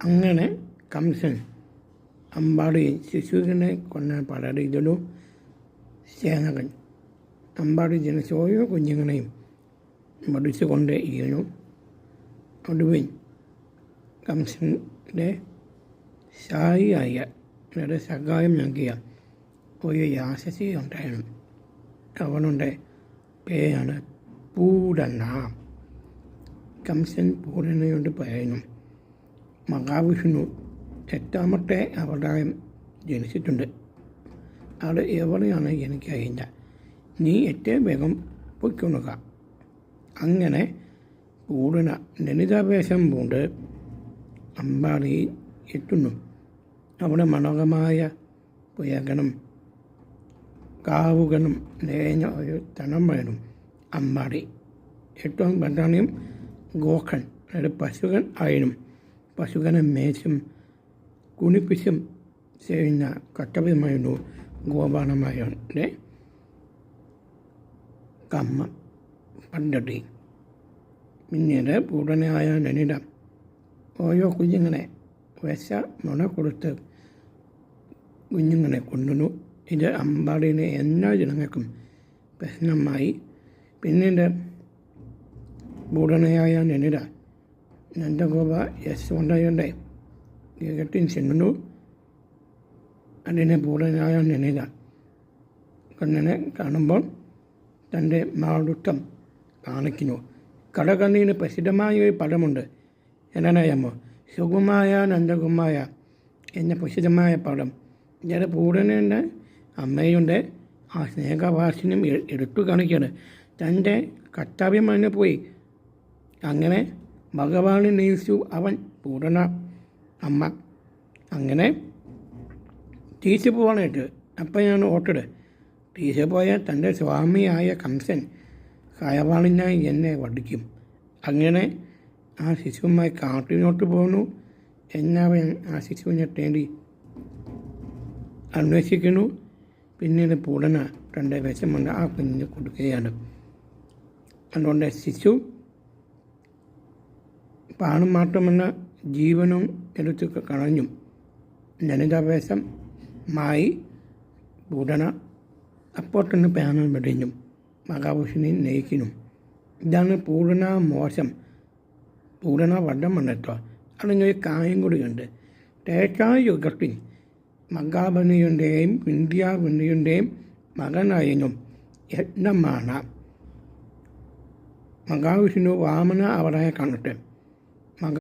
അങ്ങനെ കംസൻ അമ്പാടി ശിശുവിനെ കൊല്ലാൻ പലയിടയിലും സേനകൾ അമ്പാടി ജനിച്ച ഓരോ കുഞ്ഞുങ്ങളെയും വധിച്ചുകൊണ്ട് ഇരുന്നു. ഒടുവിൽ കംസൻ്റെ സായിയായ വളരെ സഹായം നൽകിയ ഒരു രാക്ഷസി ഉണ്ടായിരുന്നു. അവളുടെ പേരാണ് പൂടന. കംസൻ പൂടനയോട് പറയുന്നു, മഹാവിഷ്ണു 8ാമത്തെ അവതാരം ജനിച്ചിട്ടുണ്ട്. അത് എവിടെയാണ് എനിക്കറിയില്ല. നീ ഏറ്റവും വേഗം പൊയ്ക്കൊള്ളുക. അങ്ങനെ പൂടന ലളിതാവേശം കൊണ്ട് അമ്പാടിയിൽ എത്തുന്നു. അവിടെ മനോഹരമായ പുഴകളും കാവുകളും നിറഞ്ഞ ഒരു തണമ്പഴനും അമ്പാടി. ഏറ്റവും പ്രധാനം ഗോക്കൻ, അതായത് പശുക്കൾ ആയിരുന്നു. പശുക്കളെ മേച്ചും കുണിപ്പിച്ചും ചെയ്യുന്ന കർത്തവ്യമായിരുന്നു ഗോപാലന്മാരുടെ കർമ്മ പദ്ധതി. പിന്നീട് പൂടനയായ ലളിത ഓരോ കുഞ്ഞുങ്ങളെ നുണ കൊടുത്ത് കുഞ്ഞുങ്ങളെ കൊണ്ടുവന്നു. ഇത് അമ്പാടിയിലെ എല്ലാ ജനങ്ങൾക്കും പ്രശ്നമായി. പിന്നീട് പൂടനയായ ലളിത നന്ദഗോപ യശോദയുടെ ഗൃഹത്തിൽ ചെന്നു. അതിനെ പൂടനയായ ലളിത കണ്ണനെ കാണുമ്പോൾ തൻ്റെ മാതൃത്വം കാണിക്കുന്നു. കടകണ്ണിന് പ്രസിദ്ധമായ ഒരു പദമുണ്ട്. എന്താണെന്നറിയാമോ? സുകുമായ നന്ദകുമായ എന്ന പ്രസിദ്ധമായ പദം. ഇതിൻ്റെ പൂടനയുടെ അമ്മയുടെ ആ സ്നേഹവാസിനും എടുത്തു കാണിക്കുകയാണ്. തൻ്റെ കർത്തവ്യമാണ് പോയി. അങ്ങനെ ഭഗവാനെ നേസിച്ചു അവൻ പൂടന അമ്മ. അങ്ങനെ തിരിച്ചു പോകാനായിട്ട് അപ്പം ഞാൻ ഓർത്തത്, തിരിച്ചു പോയാൽ തൻ്റെ സ്വാമിയായ കംസൻ ഹയവാളിനായി എന്നെ വധിക്കും. അങ്ങനെ ആ ശിശുവുമായി കാട്ടിനോട്ട് പോകുന്നു. എന്നവൻ ആ ശിശുവിനെ തേടി അന്വേഷിക്കുന്നു. പിന്നീട് പൂടന തൻ്റെ വിഷമുണ്ട് ആ കുഞ്ഞിന് കൊടുക്കുകയാണ്. അതുകൊണ്ട് ശിശു പാണും മാത്രമല്ല ജീവനും എടുത്ത് കളഞ്ഞു. ലളിതാവേശമായി പൂടന അപ്പോൾ തന്നെ പ്രാണൻ വെടിഞ്ഞു. മഹാവിഷ്ണുവിനെ നയിക്കുന്നു. ഇതാണ് പൂടന മോശം. പൂടന വധം വന്നെത്തോ. അതിനൊരു കാര്യം കൂടിയുണ്ട്. യുഗത്തിൽ മഹാബലിയുടെയും വിന്ധ്യാബലിയുടെയും മകനായിരുന്നു യജ്ഞമാണ്. മഹാവിഷ്ണു വാമന അവതാരം കണ്ടിട്ട്